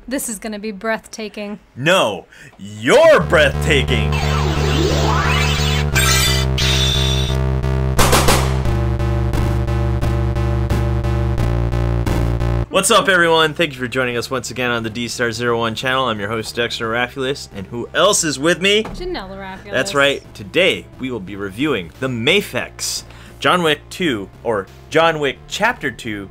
This is gonna be breathtaking. No, you're breathtaking. What's up, everyone? Thank you for joining us once again on the D-Star01 channel. I'm your host, Dexter Arafiles, and who else is with me? Janelle Arafiles. That's right. Today, we will be reviewing the Mafex John Wick 2, or John Wick Chapter 2,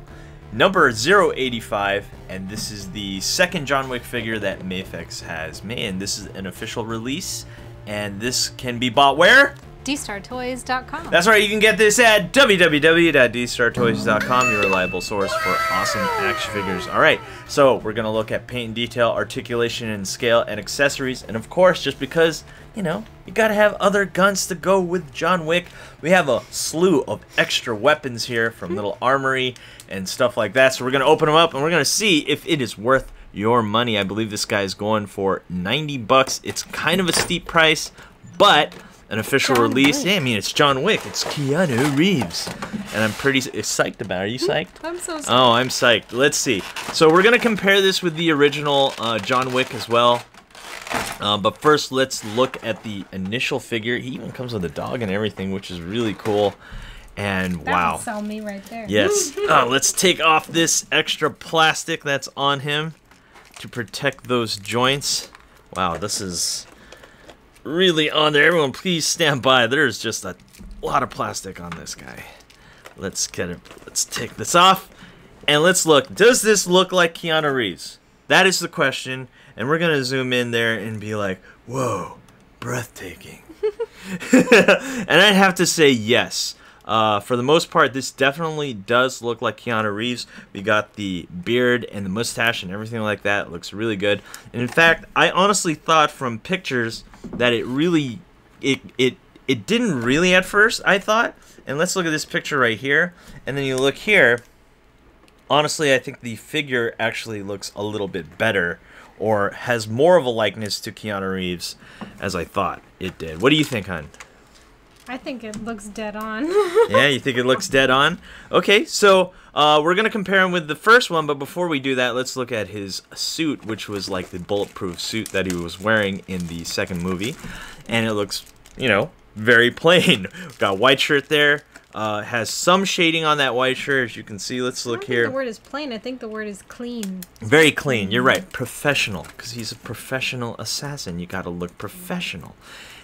number 085, and this is the second John Wick figure that Mafex has made. This is an official release, and this can be bought where? DStarToys.com. That's right, you can get this at www.dstartoys.com, your reliable source for awesome action figures. Alright, so we're going to look at paint and detail, articulation and scale, and accessories. And of course, just because, you know, you got to have other guns to go with John Wick, we have a slew of extra weapons here from little Armory and stuff like that. So we're going to open them up and we're going to see if it is worth your money. I believe this guy is going for 90 bucks. It's kind of a steep price, but an official release. Yeah, I mean, it's John Wick. It's Keanu Reeves. And I'm pretty psyched about it. Are you psyched? I'm so psyched. Oh, I'm psyched. Let's see. So we're going to compare this with the original John Wick as well. But first, let's look at the initial figure. He even comes with a dog and everything, which is really cool. And that wow. would sell me right there. Yes. Let's take off this extra plastic that's on him to protect those joints. Wow, this is really on there. Everyone, please stand by. There's just a lot of plastic on this guy. Let's get it. Let's take this off and let's look. Does this look like Keanu Reeves? That is the question, and we're gonna zoom in there and be like, whoa, breathtaking. And I'd have to say yes. For the most part, this definitely does look like Keanu Reeves. We got the beard and the mustache and everything like that. It looks really good. And in fact, I honestly thought from pictures that it didn't really at first, I thought. And let's look at this picture right here. And then you look here. Honestly, I think the figure actually looks a little bit better, or has more of a likeness to Keanu Reeves as I thought it did. What do you think, hon? I think it looks dead on. Yeah, you think it looks dead on? Okay, so we're going to compare him with the first one, but before we do that, let's look at his suit, which was like the bulletproof suit that he was wearing in the second movie. And it looks, you know, very plain. Got a white shirt there. Has some shading on that white shirt, as you can see. Let's look here. I don't think the word is plain. I think the word is clean. Very clean. You're right. Professional, because he's a professional assassin. You got to look professional.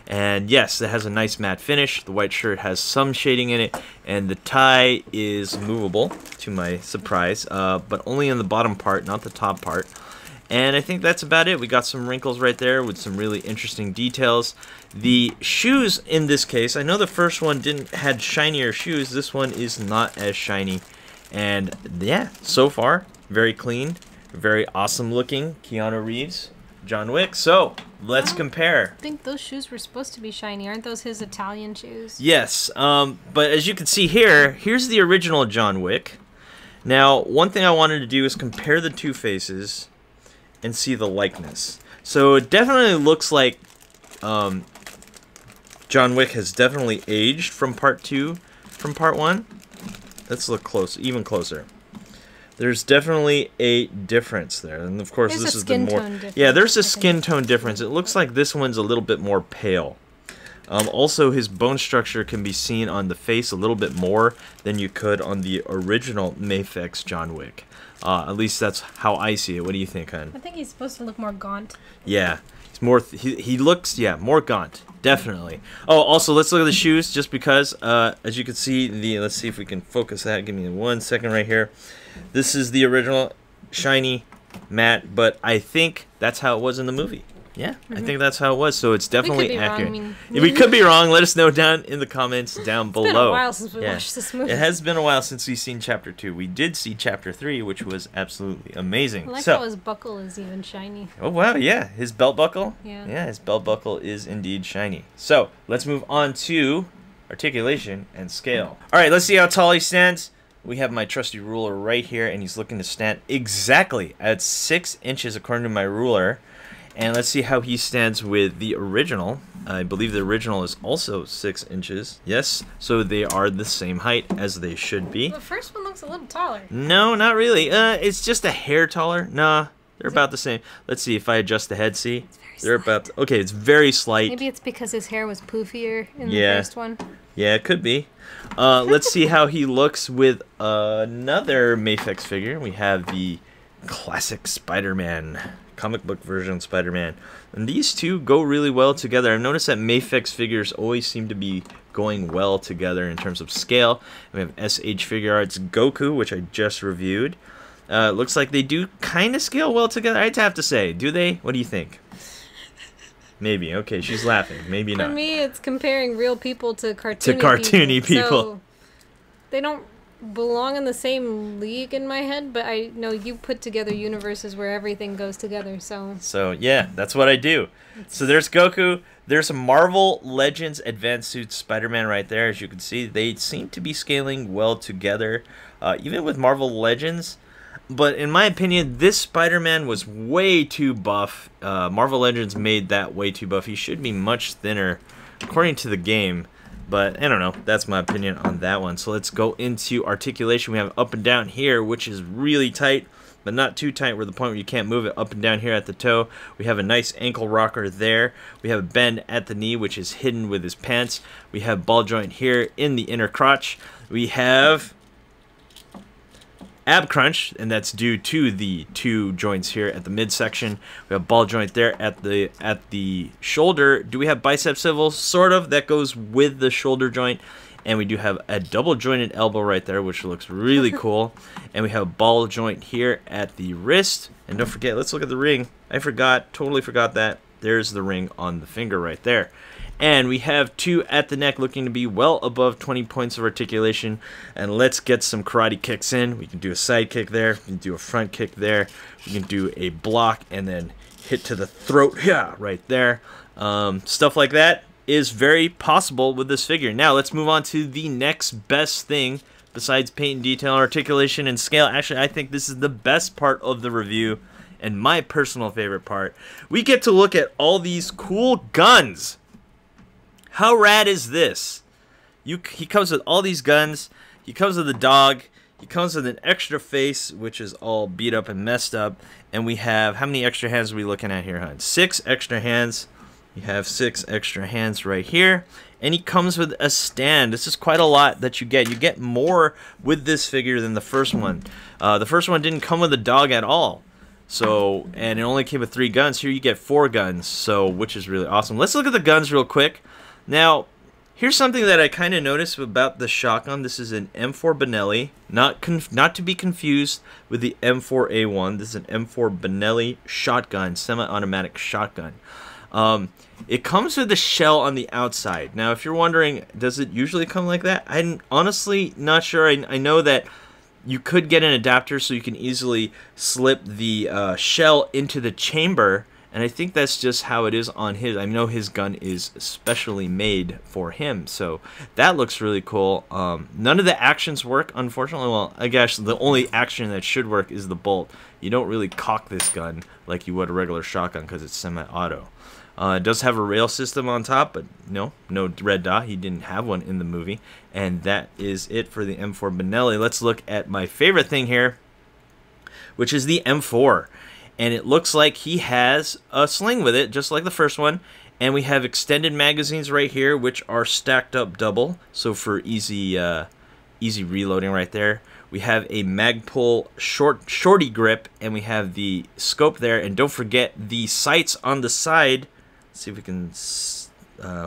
And yes, it has a nice matte finish. The white shirt has some shading in it, and the tie is movable, to my surprise, but only in the bottom part, not the top part. And I think that's about it. We got some wrinkles right there with some really interesting details. The shoes in this case, I know the first one had shinier shoes. This one is not as shiny. And yeah, so far, very clean, very awesome looking. Keanu Reeves, John Wick. So let's compare. I think those shoes were supposed to be shiny. Aren't those his Italian shoes? Yes, but as you can see here, here's the original John Wick. Now, one thing I wanted to do is compare the two faces and see the likeness. So it definitely looks like John Wick has definitely aged from part 2 from part 1. Let's look close, even closer. There's definitely a difference there, and of course this is the more. Yeah, there's a skin tone difference. It looks like this one's a little bit more pale. Also, his bone structure can be seen on the face a little bit more than you could on the original Mafex John Wick. At least that's how I see it. What do you think, hon? I think he's supposed to look more gaunt. Yeah, he's more. He looks, yeah, more gaunt, definitely. Oh, also let's look at the shoes, just because, as you can see, let's see if we can focus that. Give me 1 second right here. This is the original, shiny, matte, but I think that's how it was in the movie. Yeah, I think that's how it was, so it's definitely accurate. We could be wrong. Let us know down in the comments down below. It's been a while since we watched this movie. It has been a while since we've seen Chapter 2. We did see Chapter 3, which was absolutely amazing. I like how his buckle is even shiny. Oh, wow, yeah. His belt buckle? Yeah. Yeah, his belt buckle is indeed shiny. So, let's move on to articulation and scale. All right, let's see how tall he stands. We have my trusty ruler right here, and he's looking to stand exactly at 6 inches according to my ruler. And let's see how he stands with the original. I believe the original is also 6 inches. Yes, so they are the same height as they should be. The first one looks a little taller. No, not really. It's just a hair taller. Nah, They're about the same. Let's see if I adjust the head. See, they're slight. about. Okay, it's very slight. Maybe it's because his hair was poofier in the Yeah. first one. Yeah, it could be. Let's see how he looks with another Mafex figure. We have the classic Spider-Man, comic book version Spider-Man. And these two go really well together. I've noticed that Mafex figures always seem to be going well together in terms of scale. We have SH Figure Arts Goku, which I just reviewed. Looks like they do kind of scale well together, I'd have to say. Do they? What do you think? Maybe. Okay, she's laughing. Maybe not. For me, it's comparing real people to cartoony people. So they don't belong in the same league in my head, but I know you put together universes where everything goes together, so... So, yeah, that's what I do. So there's Goku. There's a Marvel Legends Advanced Suit Spider-Man right there. As you can see, they seem to be scaling well together, even with Marvel Legends. But in my opinion, this Spider-Man was way too buff. Marvel Legends made that way too buff. He should be much thinner, according to the game. But I don't know. That's my opinion on that one. So let's go into articulation. We have up and down here, which is really tight, but not too tight where the point where you can't move it. Up and down here at the toe. We have a nice ankle rocker there. We have a bend at the knee, which is hidden with his pants. We have ball joint here in the inner crotch. We have ab crunch, and that's due to the two joints here at the midsection. We have ball joint there at the shoulder. Do we have bicep swivel? Sort of. That goes with the shoulder joint. And we do have a double jointed elbow right there, which looks really cool. And we have a ball joint here at the wrist. And don't forget, let's look at the ring. I forgot, totally forgot that. There's the ring on the finger right there. And we have two at the neck looking to be well above 20 points of articulation. And let's get some karate kicks in. We can do a side kick there. We can do a front kick there. We can do a block and then hit to the throat. Yeah, right there. Stuff like that is very possible with this figure. Now let's move on to the next best thing besides paint and detail, articulation, and scale. Actually, I think this is the best part of the review and my personal favorite part. We get to look at all these cool guns. How rad is this? He comes with all these guns. He comes with a dog. He comes with an extra face, which is all beat up and messed up. And we have, how many extra hands are we looking at here, hon? 6 extra hands. You have 6 extra hands right here. And he comes with a stand. This is quite a lot that you get. You get more with this figure than the first one. The first one didn't come with a dog at all. So, and it only came with 3 guns. Here you get 4 guns, so which is really awesome. Let's look at the guns real quick. Now, here's something that I kind of noticed about the shotgun. This is an M4 Benelli, not to be confused with the M4A1. This is an M4 Benelli shotgun, semi-automatic shotgun. It comes with a shell on the outside. Now, if you're wondering, does it usually come like that? I'm honestly not sure. I know that you could get an adapter so you can easily slip the shell into the chamber. And I think that's just how it is on his. I know his gun is specially made for him, so that looks really cool. None of the actions work, unfortunately. Well, I guess the only action that should work is the bolt. You don't really cock this gun like you would a regular shotgun because it's semi-auto. It does have a rail system on top, but no red dot. He didn't have one in the movie. And that is it for the M4 Benelli. Let's look at my favorite thing here, which is the M4. And it looks like he has a sling with it, just like the first one. And we have extended magazines right here, which are stacked up double, so for easy reloading right there. We have a Magpul shorty grip, and we have the scope there. And don't forget the sights on the side. Let's see if we can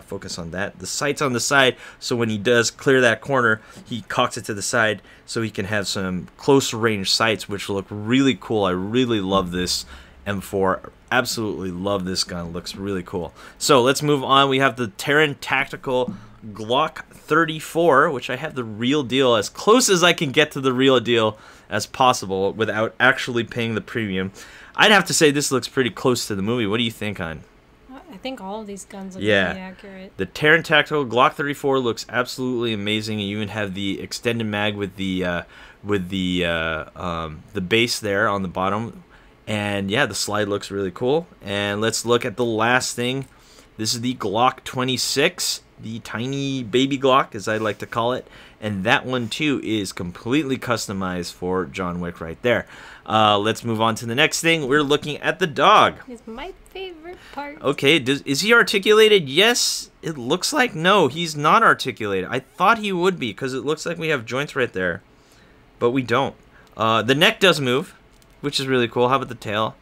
focus on that. The sights on the side, so when he does clear that corner, he cocks it to the side so he can have some close range sights, which look really cool. I really love this M4. Absolutely love this gun. It looks really cool. So let's move on. We have the Terran Tactical Glock 34, which I have the real deal, as close as I can get to the real deal as possible without actually paying the premium. I'd have to say this looks pretty close to the movie. What do you think, hon? I think all of these guns look really accurate. The Terran Tactical Glock 34 looks absolutely amazing. You even have the extended mag with the base there on the bottom, and yeah, the slide looks really cool. And let's look at the last thing. This is the Glock 26, the tiny baby Glock, as I like to call it. And that one, too, is completely customized for John Wick right there. Let's move on to the next thing. We're looking at the dog. It's my favorite part. Okay, is he articulated? Yes, it looks like no, he's not articulated. I thought he would be, because it looks like we have joints right there. But we don't. The neck does move, which is really cool. How about the tail?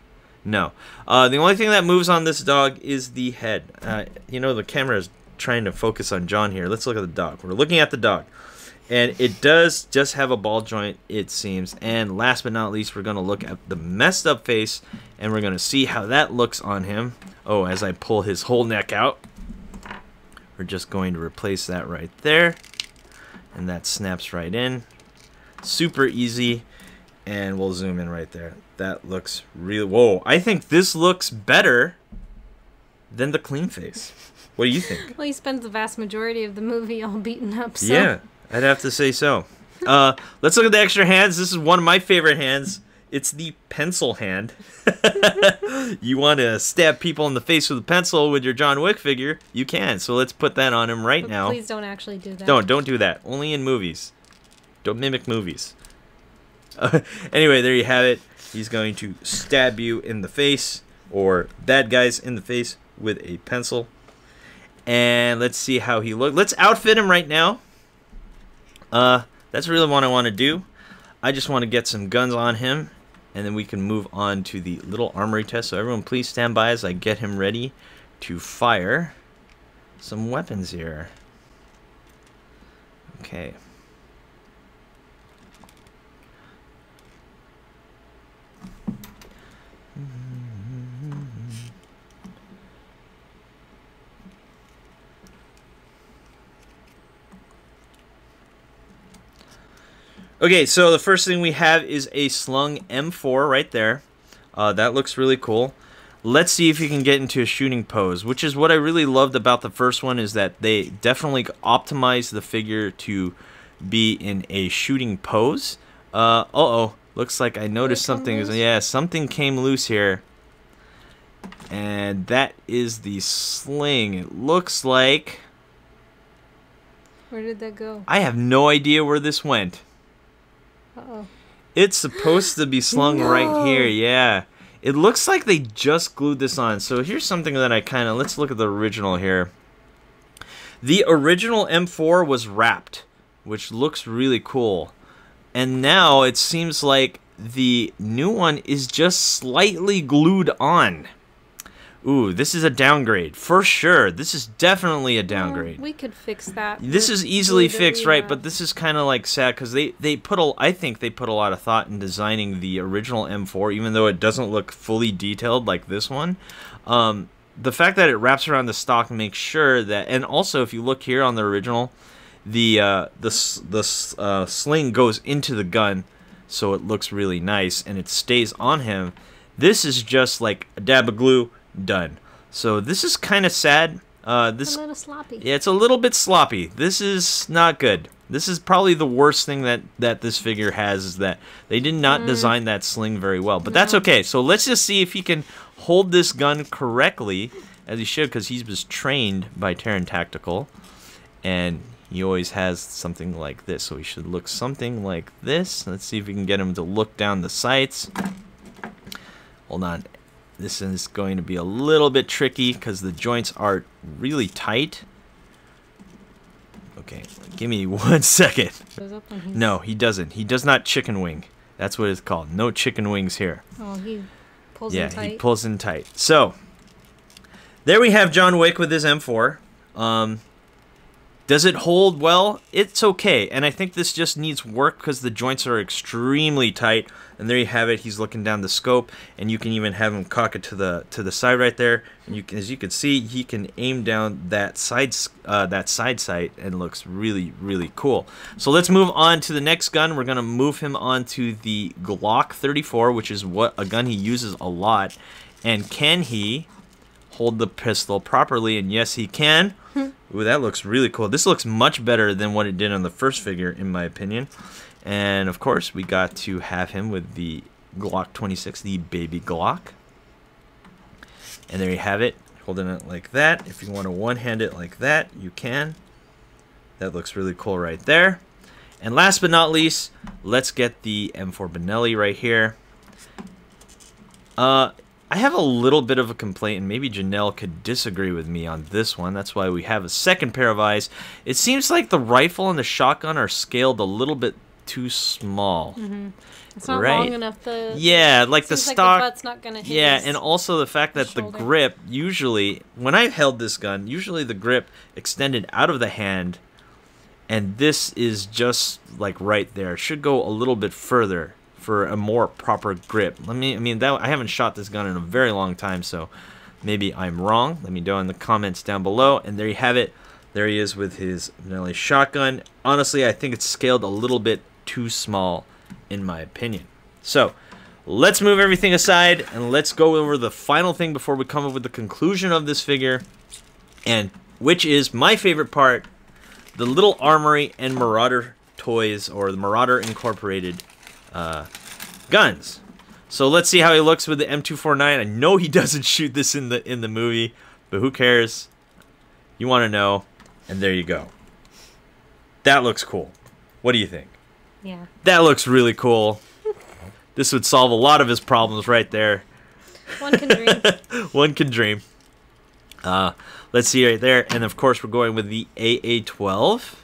No. The only thing that moves on this dog is the head. You know, the camera is trying to focus on John here. Let's look at the dog. We're looking at the dog. And it does just have a ball joint, it seems. And last but not least, we're going to look at the messed up face, and we're going to see how that looks on him. Oh, as I pull his whole neck out. We're just going to replace that right there. And that snaps right in. Super easy. And we'll zoom in right there. That looks really... Whoa, I think this looks better than the clean face. What do you think? Well, he spends the vast majority of the movie all beaten up, so... Yeah, I'd have to say so. Let's look at the extra hands. This is one of my favorite hands. It's the pencil hand. You want to stab people in the face with a pencil with your John Wick figure, you can. So let's put that on him right now. Please don't actually do that. Don't do that. Only in movies. Don't mimic movies. Anyway, there you have it. He's going to stab you in the face, or bad guys in the face, with a pencil. And let's see how he looks. Let's outfit him right now. That's really what I want to do. I just want to get some guns on him, and then we can move on to the little armory test. So everyone please stand by as I get him ready to fire some weapons here. Okay. Okay, so the first thing we have is a slung M4 right there. That looks really cool. Let's see if you can get into a shooting pose, which is what I really loved about the first one, is that they definitely optimized the figure to be in a shooting pose. Uh-oh, looks like I noticed something. Yeah, something came loose here. And that is the sling. It looks like... Where did that go? I have no idea where this went. Uh-oh. It's supposed to be slung right here, yeah. It looks like they just glued this on. So here's something that I kind of... Let's look at the original here. The original M4 was wrapped, which looks really cool. And now it seems like the new one is just slightly glued on. Ooh, this is a downgrade. For sure. This is definitely a downgrade. We could fix that. This is easily fixed, right? But this is kind of like sad because they put I think they put a lot of thought in designing the original M4, even though it doesn't look fully detailed like this one. The fact that it wraps around the stock makes sure that, and also if you look here on the original, the sling goes into the gun, so it looks really nice and it stays on him. This is just like a dab of glue. Done. So this is kind of sad. This a little sloppy. Yeah, it's a little bit sloppy. This is not good. This is probably the worst thing that this figure has, is that they did not design that sling very well. But that's okay. So let's just see if he can hold this gun correctly, as he should, because he was trained by Terran Tactical. And he always has something like this. So he should look something like this. Let's see if we can get him to look down the sights. Hold on. This is going to be a little bit tricky because the joints are really tight. Okay, give me 1 second. No, he doesn't. He does not chicken wing. That's what it's called. No chicken wings here. Oh, he pulls in tight. Yeah, he pulls in tight. So, there we have John Wick with his M4. Does it hold well? It's okay, and I think this just needs work because the joints are extremely tight. And there you have it. He's looking down the scope, and you can even have him cock it to the side right there. And you can, as you can see, he can aim down that side sight, and looks really, really cool. So let's move on to the next gun. We're gonna move him on to the Glock 34, which is a gun he uses a lot. And can he hold the pistol properly? And yes, he can. Ooh, that looks really cool. This looks much better than what it did on the first figure, in my opinion. And of course, we got to have him with the Glock 26, the baby Glock. And there you have it. Holding it like that. If you want to one-hand it like that, you can. That looks really cool right there. And last but not least, let's get the M4 Benelli right here. I have a little bit of a complaint, and maybe Janelle could disagree with me on this one. That's why we have a second pair of eyes. It seems like the rifle and the shotgun are scaled a little bit too small. It's not long enough. Yeah, like the stock. Like the butt's not gonna hit and also the fact that the grip, usually, when I held this gun, usually the grip extended out of the hand, and this is just like right there. It should go a little bit further for a more proper grip. I haven't shot this gun in a very long time, so maybe I'm wrong. Let me know in the comments down below. And there you have it. There he is with his Benelli shotgun. Honestly, I think it's scaled a little bit too small, in my opinion. So let's move everything aside and let's go over the final thing before we come up with the conclusion of this figure, and which is my favorite part, the little Armory and Marauder toys, or the Marauder Incorporated guns. So let's see how he looks with the M249. I know he doesn't shoot this in the movie, but who cares? You want to know, and there you go. That looks cool. What do you think? Yeah. That looks really cool. This would solve a lot of his problems right there. One can dream. One can dream. Let's see right there, and of course we're going with the AA-12.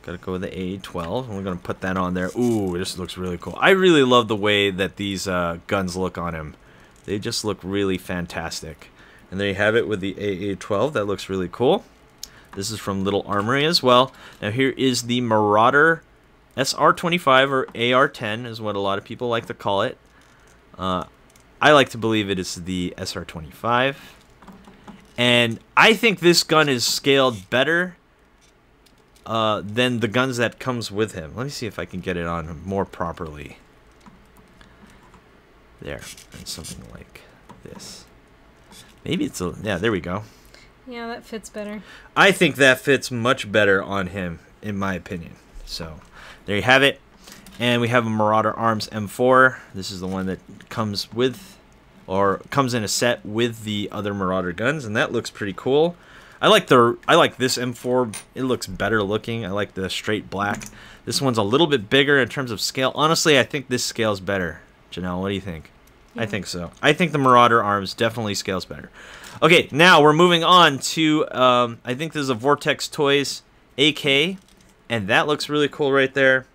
Gotta go with the AA-12, and we're gonna put that on there. Ooh, this looks really cool. I really love the way that these guns look on him. They just look really fantastic. And there you have it with the AA-12. That looks really cool. This is from Little Armory as well. Now here is the Marauder SR-25, or AR-10 is what a lot of people like to call it. I like to believe it is the SR-25. And I think this gun is scaled better than the guns that comes with him. Let me see if I can get it on more properly. There, and something like this. Maybe it's a, yeah, there we go. Yeah, that fits better. I think that fits much better on him, in my opinion. So, there you have it. And we have a Marauder Arms M4. This is the one that comes with, or comes in a set with the other Marauder guns, and that looks pretty cool. I like this M4. It looks better looking. I like the straight black. This one's a little bit bigger in terms of scale. Honestly, I think this scales better. Janelle, what do you think? Yeah. I think so. I think the Marauder Arms definitely scales better. Okay, now we're moving on to, I think this is a Vortex Toys AK, and that looks really cool right there.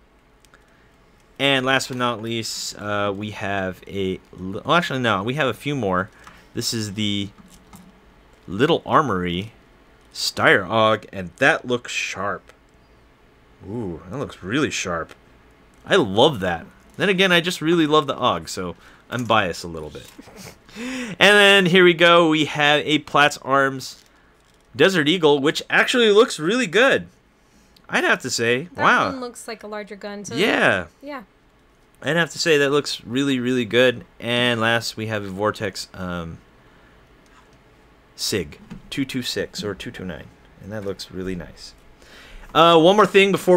And last but not least, we have a, well, actually no, we have a few more. This is the Little Armory Steyr AUG, and that looks sharp. Ooh, that looks really sharp. I love that. Then again, I just really love the AUG, so I'm biased a little bit. And then here we go. We have a Platts Arms Desert Eagle, which actually looks really good. I'd have to say, wow. That one looks like a larger gun. So yeah. Yeah. I'd have to say that looks really, really good. And last, we have a Vortex SIG 226 or 229, and that looks really nice. One more thing before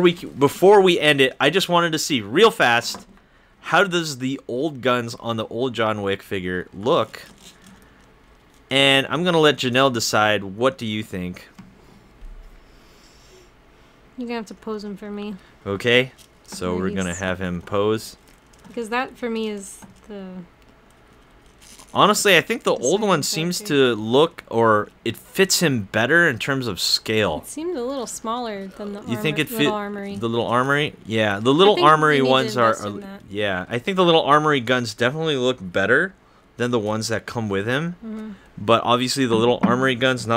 we end it, I just wanted to see real fast, how does the old guns on the old John Wick figure look? And I'm gonna let Janelle decide. What do you think? You're gonna have to pose him for me. Okay, so we're gonna have him pose. Because that for me is the... Honestly, I think the old one seems to look, or it fits him better in terms of scale. It seemed a little smaller than the you think it fit Armory. The Little Armory? Yeah, the Little Armory ones are yeah, I think the Little Armory guns definitely look better than the ones that come with him. Mm-hmm. But obviously the Little Armory guns,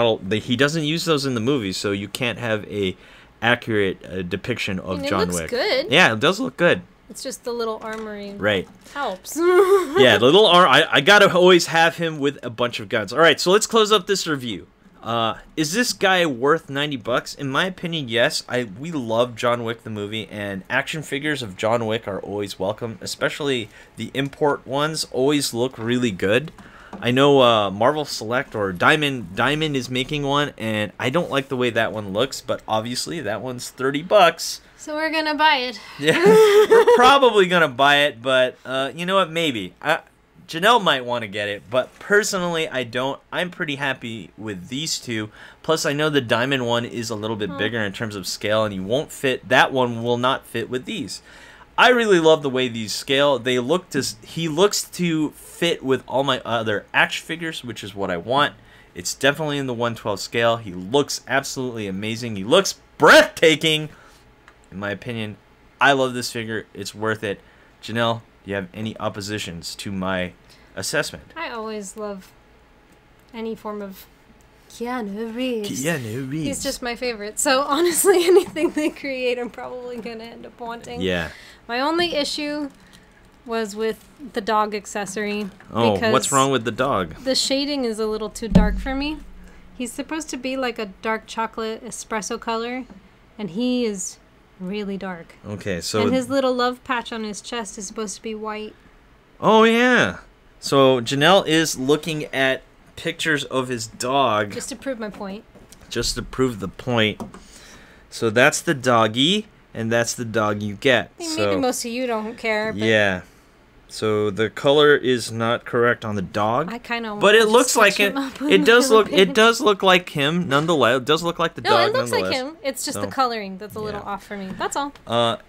he doesn't use those in the movie, so you can't have a accurate depiction of John Wick. It looks good. Yeah, it does look good. It's just the Little Armory right helps. Yeah, the Little I gotta always have him with a bunch of guns. All right, so let's close up this review. Is this guy worth $90? In my opinion, yes. We love John Wick the movie, and action figures of John Wick are always welcome, especially the import ones always look really good. I know Marvel Select or Diamond is making one, and I don't like the way that one looks, but obviously that one's $30. So we're gonna buy it. Yeah, we're probably gonna buy it, but you know what? Maybe. Janelle might want to get it, but personally I don't. I'm pretty happy with these two. Plus I know the diamond one is a little bit bigger in terms of scale, and he won't fit. That one will not fit with these. I really love the way these scale. They look to. He looks to fit with all my other action figures, which is what I want. It's definitely in the 112 scale. He looks absolutely amazing. He looks breathtaking, in my opinion. I love this figure. It's worth it. Janelle, do you have any oppositions to my assessment? I always love any form of Keanu Reeves. Keanu Reeves. He's just my favorite. So honestly, anything they create, I'm probably going to end up wanting. Yeah. My only issue was with the dog accessory. Oh, what's wrong with the dog? The shading is a little too dark for me. He's supposed to be like a dark chocolate espresso color, and he is really dark. Okay, so... And his little love patch on his chest is supposed to be white. Oh, yeah. So Janelle is looking at pictures of his dog. Just to prove my point. Just to prove the point. So that's the doggy, and that's the dog you get. I mean, maybe most of you don't care. But yeah. So the color is not correct on the dog. I kind of. But it looks like it. It does look. It does look like him. Nonetheless, it does look like the dog. No, it looks like him. It's just the coloring that's a little off for me. That's all.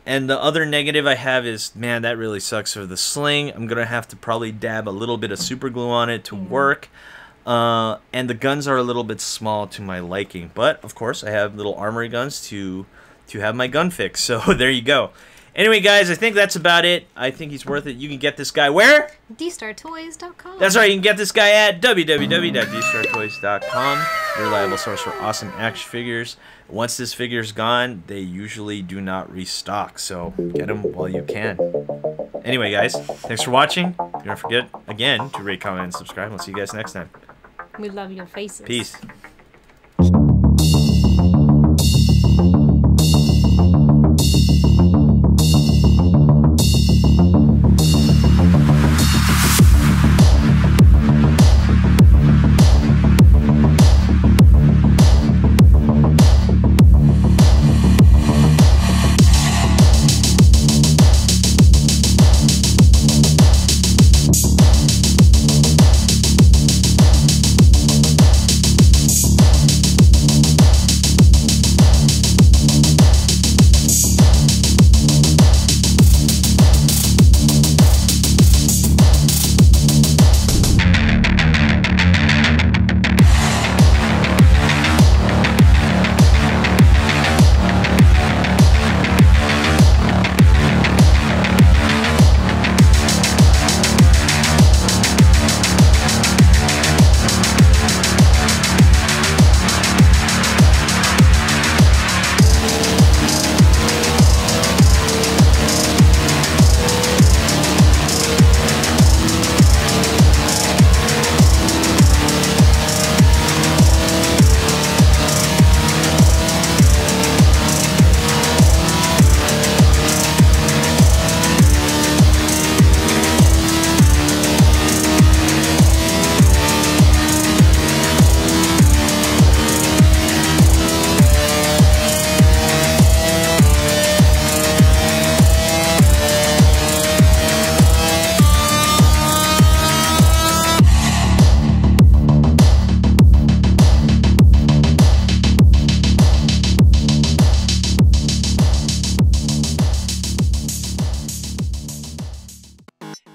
And the other negative I have is, man, that really sucks for the sling. I'm gonna have to probably dab a little bit of super glue on it to work. And the guns are a little bit small to my liking. But of course, I have little armory guns to have my gun fix. So there you go. Anyway, guys, I think that's about it. I think he's worth it. You can get this guy where? dstartoys.com. That's right. You can get this guy at www.dstartoys.com. Reliable source for awesome action figures. Once this figure's gone, they usually do not restock. So get them while you can. Anyway, guys, thanks for watching. Don't forget, again, to rate, comment, and subscribe. We'll see you guys next time. We love your faces. Peace.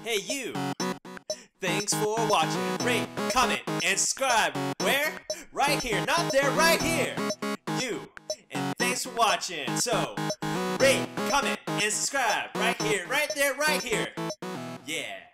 Hey you! Thanks for watching. Rate, comment, and subscribe. Where? Right here. Not there, right here. You. And thanks for watching. So, rate, comment, and subscribe. Right here, right there, right here. Yeah.